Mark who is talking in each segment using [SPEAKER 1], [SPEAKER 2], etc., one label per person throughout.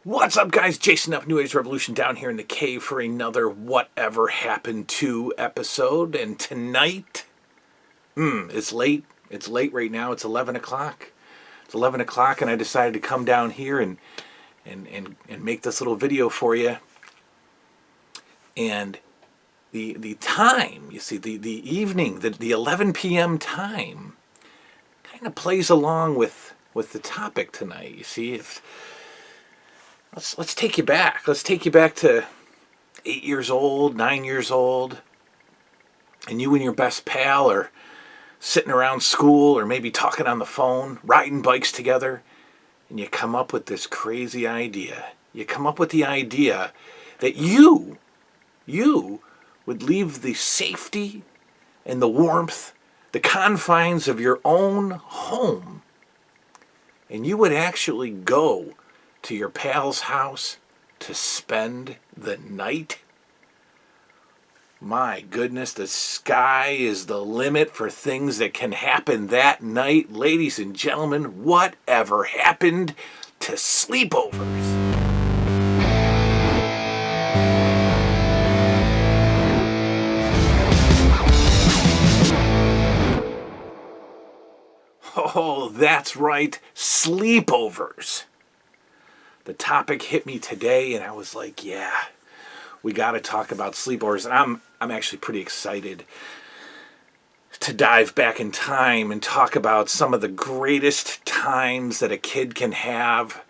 [SPEAKER 1] What's up, guys? Jason up, New Age Revolution, down here in the cave for another Whatever Happened To episode. And tonight, it's late. It's late right now. It's 11 o'clock. It's 11 o'clock, and I decided to come down here and make this little video for you. And the time, you see, the evening, the 11 p.m. time, kind of plays along with the topic tonight. You see, Let's take you back. Let's take you back to 8 years old, 9 years old, and you and your best pal are sitting around school or maybe talking on the phone, riding bikes together, and you come up with this crazy idea. You come up with the idea that you would leave the safety and the warmth, the confines of your own home, and you would actually go to your pal's house to spend the night. My goodness, the sky is the limit for things that can happen that night. Ladies and gentlemen, whatever happened to sleepovers? Oh, that's right, sleepovers. The topic hit me today, and I was like, yeah, we got to talk about sleepovers. And I'm actually pretty excited to dive back in time and talk about some of the greatest times that a kid can have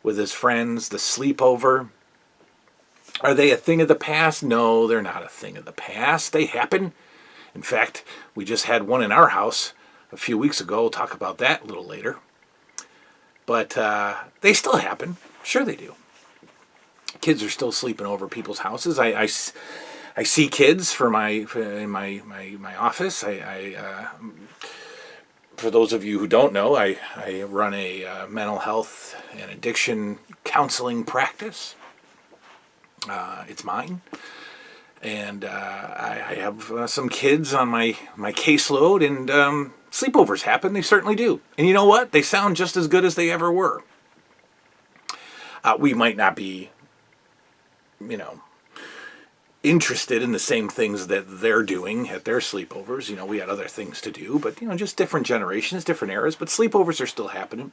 [SPEAKER 1] with his friends, the sleepover. Are they a thing of the past? No, they're not a thing of the past. They happen. In fact, we just had one in our house a few weeks ago. We'll talk about that a little later. But they still happen. Sure they do. Kids are still sleeping over people's houses. I see kids in my office. For those of you who don't know, I run a mental health and addiction counseling practice. It's mine. And I have some kids on my caseload, and sleepovers happen. They certainly do. And you know what? They sound just as good as they ever were. We might not be, interested in the same things that they're doing at their sleepovers. We had other things to do, but, just different generations, different eras. But sleepovers are still happening.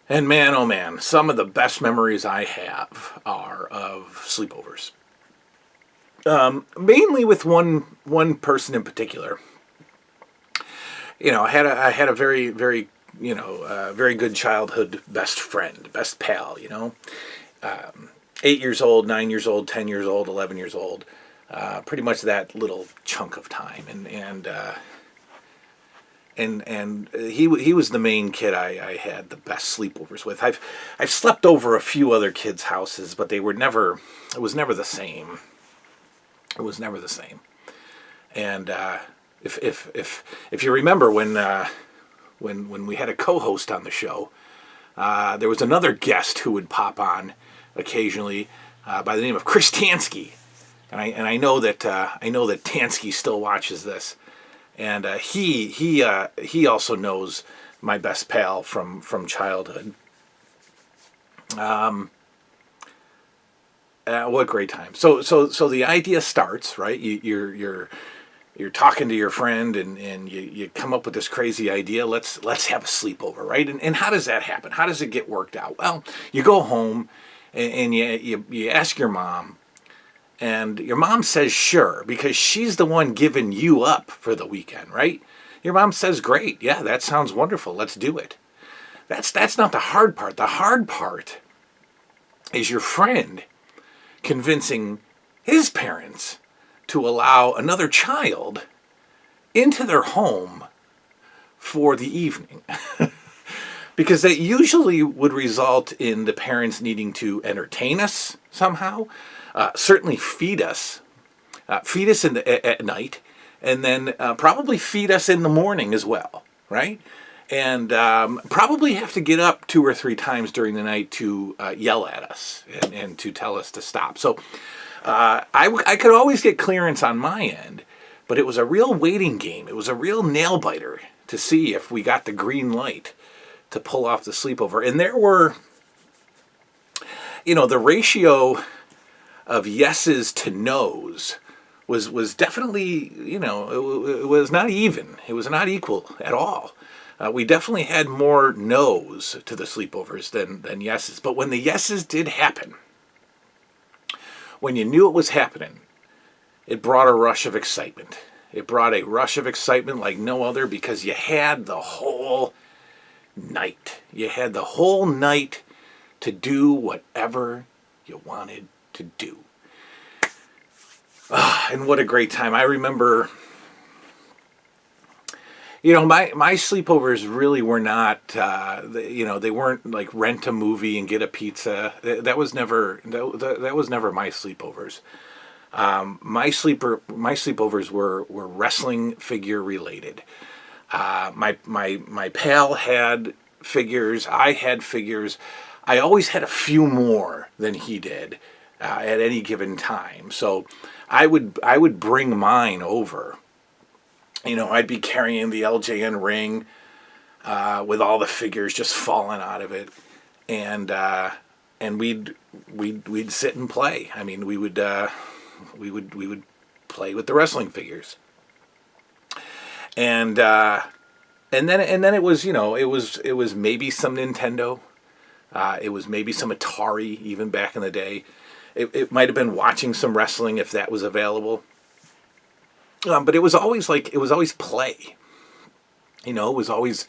[SPEAKER 1] And man, oh man, some of the best memories I have are of sleepovers. Mainly with one person in particular. I had a very, very, very good childhood best friend, best pal, 8 years old, 9 years old, 10 years old, 11 years old. Pretty much that little chunk of time. And he was the main kid I had the best sleepovers with. I've slept over a few other kids' houses, but it was never the same. It was never the same. And if you remember when we had a co-host on the show, there was another guest who would pop on occasionally by the name of Chris Tansky, and I know that Tansky still watches this. And he also knows my best pal from childhood. What great time! So the idea starts, right. You're talking to your friend, and you come up with this crazy idea. Let's have a sleepover, right? And how does that happen? How does it get worked out? Well, you go home and you ask your mom. And your mom says sure, because she's the one giving you up for the weekend, right? Your mom says, great, yeah, that sounds wonderful, let's do it. That's not the hard part. The hard part is your friend convincing his parents to allow another child into their home for the evening. Because that usually would result in the parents needing to entertain us somehow. Certainly feed us at night, and then probably feed us in the morning as well, right? And probably have to get up 2 or 3 times during the night to yell at us and to tell us to stop. So I could always get clearance on my end, but it was a real waiting game. It was a real nail biter to see if we got the green light to pull off the sleepover. And there were, the ratio of yeses to nos was definitely, it was not even. It was not equal at all. We definitely had more no's to the sleepovers than yeses. But when the yeses did happen, when you knew it was happening, it brought a rush of excitement. It brought a rush of excitement like no other, because you had the whole night. You had the whole night to do whatever you wanted to do. And what a great time. I remember, my sleepovers really were not, they weren't like rent a movie and get a pizza. That was never my sleepovers. My sleepovers were wrestling figure related. My pal had figures. I had figures. I always had a few more than he did at any given time. So I would bring mine over. I'd be carrying the LJN ring with all the figures just falling out of it, and we'd sit and play. I mean, we would play with the wrestling figures, and then it was it was maybe some Nintendo, it was maybe some Atari even back in the day. It might have been watching some wrestling if that was available. But it was always play. It was always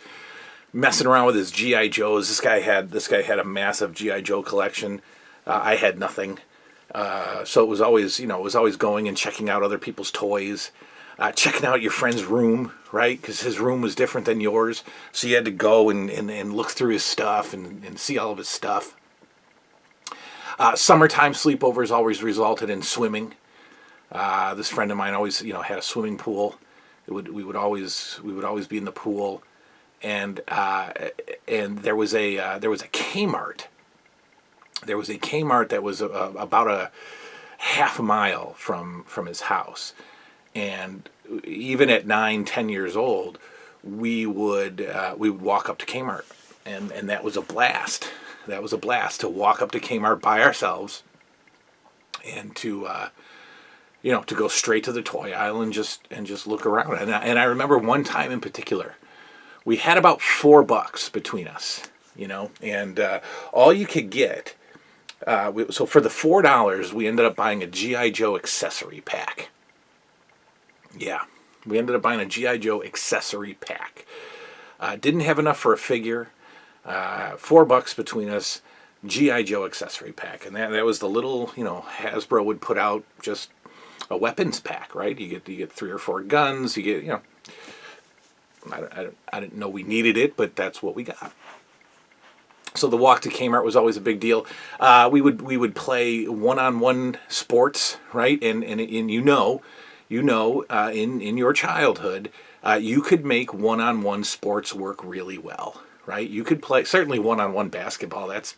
[SPEAKER 1] messing around with his GI Joes. This guy had a massive GI Joe collection. I had nothing. So it was always going and checking out other people's toys, checking out your friend's room, right? Because his room was different than yours. So you had to go and look through his stuff and see all of his stuff. Summertime sleepovers always resulted in swimming. This friend of mine always, had a swimming pool. We would always be in the pool, and there was a Kmart. There was a Kmart that was about a half a mile from his house, and even at 9, 10 years old, we would walk up to Kmart, and that was a blast. That was a blast to walk up to Kmart by ourselves, and to go straight to the toy aisle and just look around. And I remember one time in particular, we had about $4 between us, and all you could get. So for the $4, we ended up buying a GI Joe accessory pack. Yeah, we ended up buying a GI Joe accessory pack. Didn't have enough for a figure. $4 between us, GI Joe accessory pack, and that was the little Hasbro would put out just a weapons pack, right? You get 3 or 4 guns. You get I didn't know we needed it, but that's what we got. So the walk to Kmart was always a big deal. We would play one-on-one sports, right? And in your childhood, you could make one-on-one sports work really well, right? You could play certainly one-on-one basketball. That's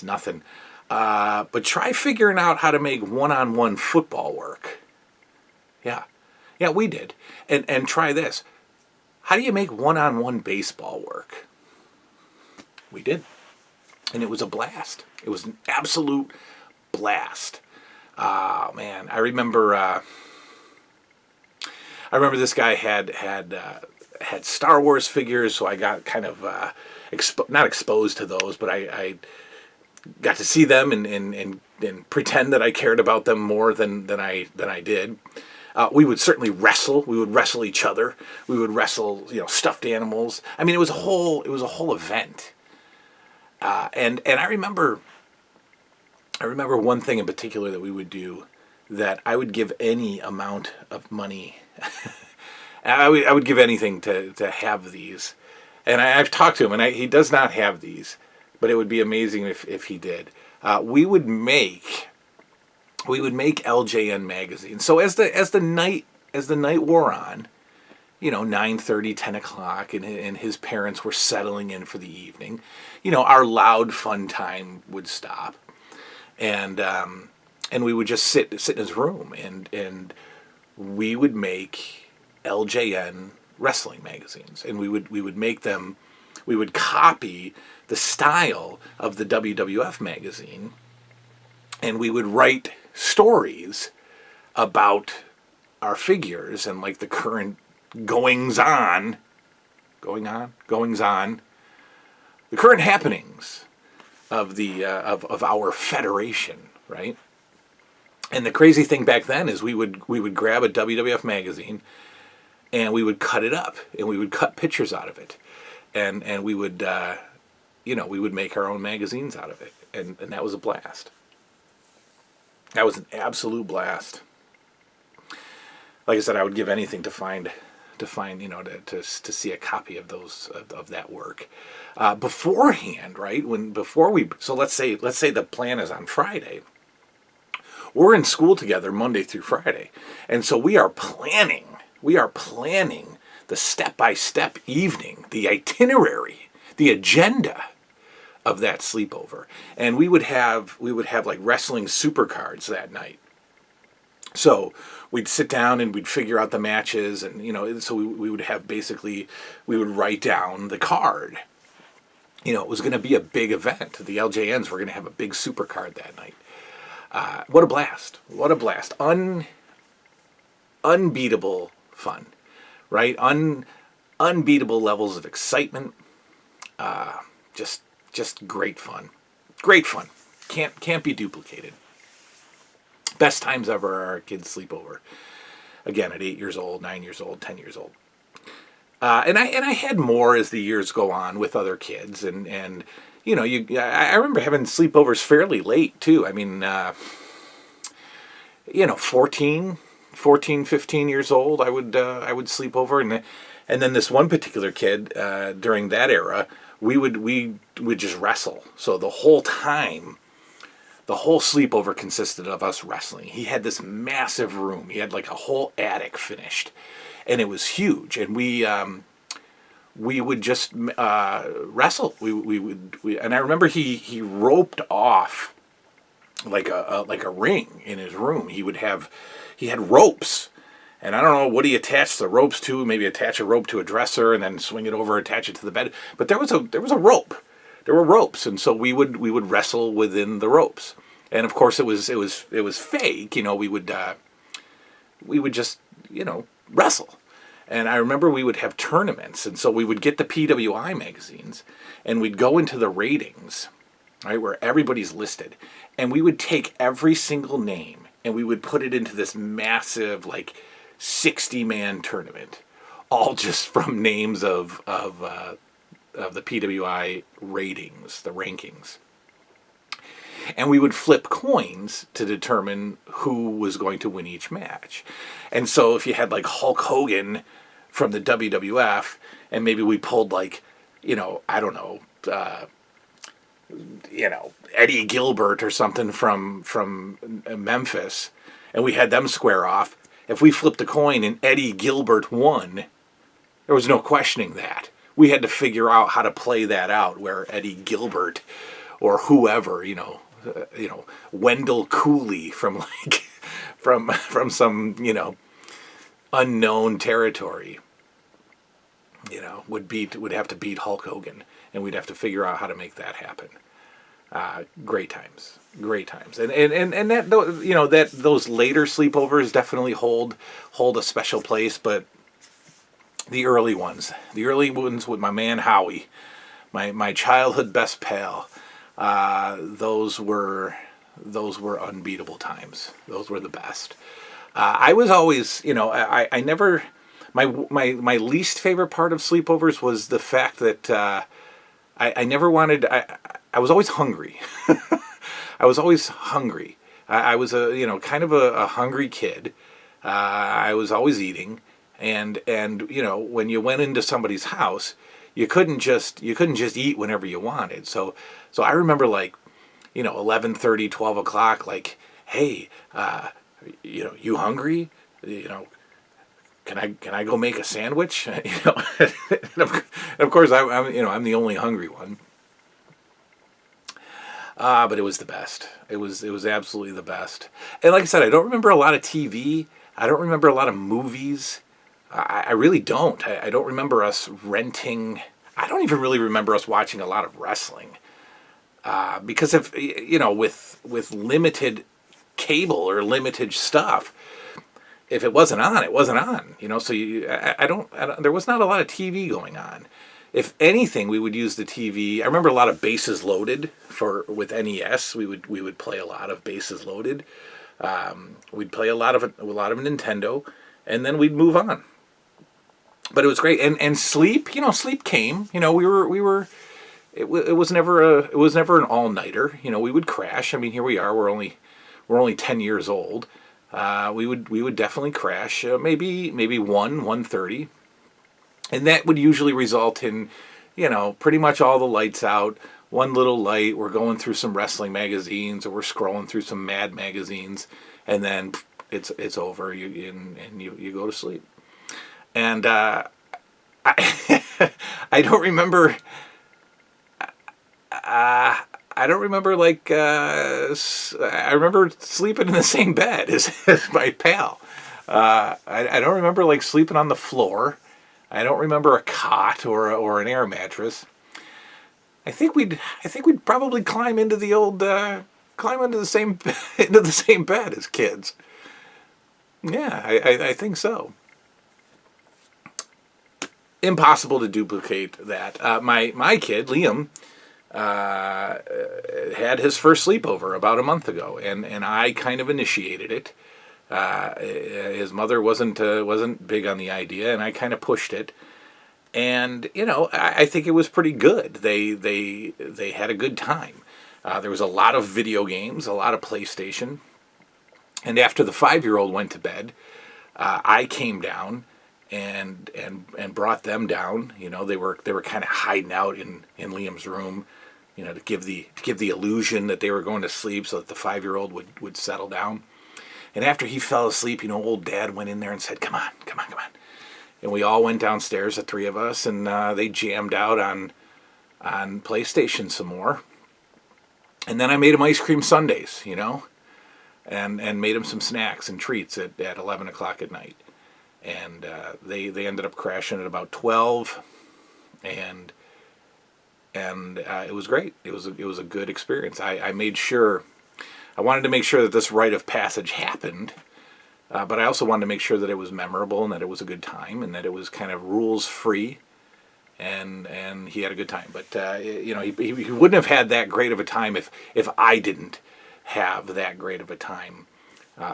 [SPEAKER 1] nothing. But try figuring out how to make one-on-one football work. Yeah, we did. And try this. How do you make one-on-one baseball work? We did. And it was a blast. It was an absolute blast. Oh, man. I remember this guy had Star Wars figures, so I got kind of not exposed to those, but I got to see them and pretend that I cared about them more than I did. We would certainly wrestle. We would wrestle each other. We would wrestle, stuffed animals. I mean, it was a whole event. And I remember one thing in particular that we would do, that I would give any amount of money. I would give anything to have these. And I've talked to him, and he does not have these, but it would be amazing if he did. We would make LJN magazines. So as the night wore on, 9:30, 10 o'clock, and his parents were settling in for the evening, our loud fun time would stop, and we would just sit in his room, and we would make LJN wrestling magazines, and we would make them we would copy the style of the WWF magazine, and we would write stories about our figures and like the current goings on, the current happenings of the of our federation, right? And the crazy thing back then is we would grab a WWF magazine and we would cut it up and we would cut pictures out of it, and we would we would make our own magazines out of it, and that was a blast. That was an absolute blast. Like I said, I would give anything to find to see a copy of those of that work beforehand, right? So let's say the plan is on Friday. We're in school together Monday through Friday, and so we are planning the step-by-step evening, the itinerary, the agenda of that sleepover, and we would have like wrestling supercards that night. So we'd sit down and we'd figure out the matches, and so we would have we would write down the card. It was going to be a big event. The LJNs were going to have a big supercard that night. What a blast! What a blast! Unbeatable fun, right? Unbeatable levels of excitement. Just great fun. Great fun. Can't be duplicated. Best times ever are our kids' sleepover. Again, at 8 years old, 9 years old, 10 years old. And I had more as the years go on with other kids, and I remember having sleepovers fairly late too. I mean, 14, 15 years old, I would sleep over, and then this one particular kid during that era, we would just wrestle. So the whole sleepover consisted of us wrestling. He had this massive room. He had like a whole attic finished, and it was huge. And we would just wrestle. And I remember he roped off like a ring in his room. He had ropes, and I don't know what he attached the ropes to. Maybe attach a rope to a dresser and then swing it over, attach it to the bed. But there was a rope. There were ropes, and so we would wrestle within the ropes. And of course, it was fake. We would just wrestle. And I remember we would have tournaments, and so we would get the PWI magazines, and we'd go into the ratings, right, where everybody's listed, and we would take every single name and we would put it into this massive 60-man tournament, all just from names of the PWI ratings, the rankings. And we would flip coins to determine who was going to win each match. And so if you had Hulk Hogan from the WWF, and maybe we pulled Eddie Gilbert or something from Memphis, and we had them square off. If we flipped a coin and Eddie Gilbert won, there was no questioning that. We had to figure out how to play that out, where Eddie Gilbert or whoever, Wendell Cooley from from some unknown territory, would have to beat Hulk Hogan, and we'd have to figure out how to make that happen. Great times, and that those later sleepovers definitely hold a special place, but the early ones with my man Howie, my childhood best pal, those were unbeatable times. Those were the best. I was always, I never, my least favorite part of sleepovers was the fact that I never wanted. I was always hungry. I was always hungry. I was kind of a hungry kid. I was always eating, and when you went into somebody's house, you couldn't just eat whenever you wanted. So I remember 11:30, 12 o'clock, hey, you hungry? Can I go make a sandwich? And of course I'm the only hungry one. But it was the best. It was absolutely the best. And like I said, I don't remember a lot of TV. I don't remember a lot of movies. I really don't. I don't remember us renting I don't even really remember us watching a lot of wrestling. Because if with limited cable or limited stuff, if it wasn't on, it wasn't on. So I don't. There was not a lot of TV going on. If anything, we would use the TV. I remember a lot of Bases Loaded with NES. We would play a lot of Bases Loaded. We'd play a lot of Nintendo, and then we'd move on. But it was great. And sleep. Sleep came. It was never an all-nighter. We would crash. I mean, here we are. We're only 10 years old. We would definitely crash. Maybe 1:30, and that would usually result in, pretty much all the lights out. One little light. We're going through some wrestling magazines, or we're scrolling through some Mad magazines, and then it's over. You go to sleep. And I I don't remember. I don't remember I remember sleeping in the same bed as my pal. I don't remember sleeping on the floor. I don't remember a cot or an air mattress. I think we'd probably climb into the same into the same bed as kids. Yeah, I think so. Impossible to duplicate that. My kid Liam had his first sleepover about a month ago, and I kind of initiated it. His mother wasn't big on the idea, and I kind of pushed it. And I think it was pretty good. They had a good time. There was a lot of video games, a lot of PlayStation. And after the 5-year-old went to bed, I came down and brought them down. They were kind of hiding out in Liam's room, to give the illusion that they were going to sleep, so that the 5-year-old would settle down. And after he fell asleep, old Dad went in there and said, "Come on." And we all went downstairs, the three of us, and they jammed out on PlayStation some more. And then I made him ice cream sundaes, and made him some snacks and treats at 11 o'clock at night. And they ended up crashing at about 12, and it was great. It was a good experience. I wanted to make sure that this rite of passage happened, but I also wanted to make sure that it was memorable and that it was a good time and that it was kind of rules free, and he had a good time. But he wouldn't have had that great of a time if I didn't have that great of a time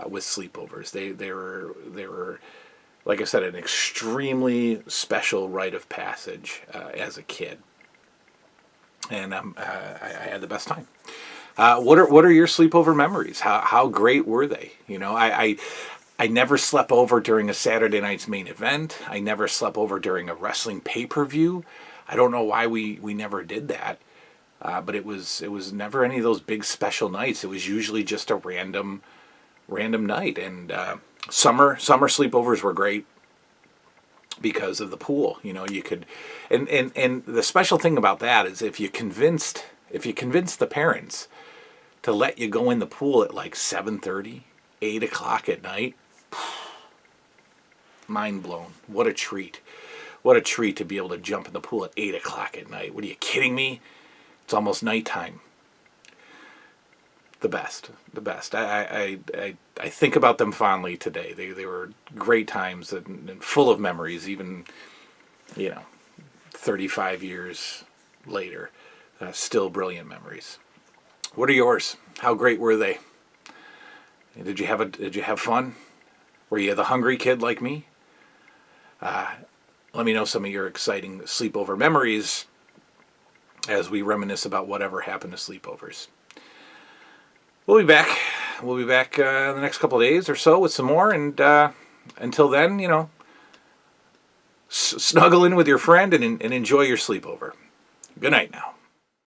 [SPEAKER 1] with sleepovers. They were, like I said, an extremely special rite of passage as a kid, and I had the best time. What are your sleepover memories? How great were they? I never slept over during a Saturday night's main event. I never slept over during a wrestling pay-per-view. I don't know why we never did that, but it was never any of those big special nights. It was usually just a random night. And summer sleepovers were great because of the pool. You could, and the special thing about that is if you convinced the parents to let you go in the pool at 7:30, 8 o'clock at night, mind blown. What a treat. What a treat to be able to jump in the pool at 8 o'clock at night. What, are you kidding me? It's almost nighttime. The best. I think about them fondly today. They were great times and full of memories, even 35 years later. Still brilliant memories. What are yours? How great were they? Did you have fun? Were you the hungry kid like me? Let me know some of your exciting sleepover memories as we reminisce about whatever happened to sleepovers. We'll be back. We'll be back in the next couple of days or so with some more. And until then, snuggle in with your friend and enjoy your sleepover. Good night now.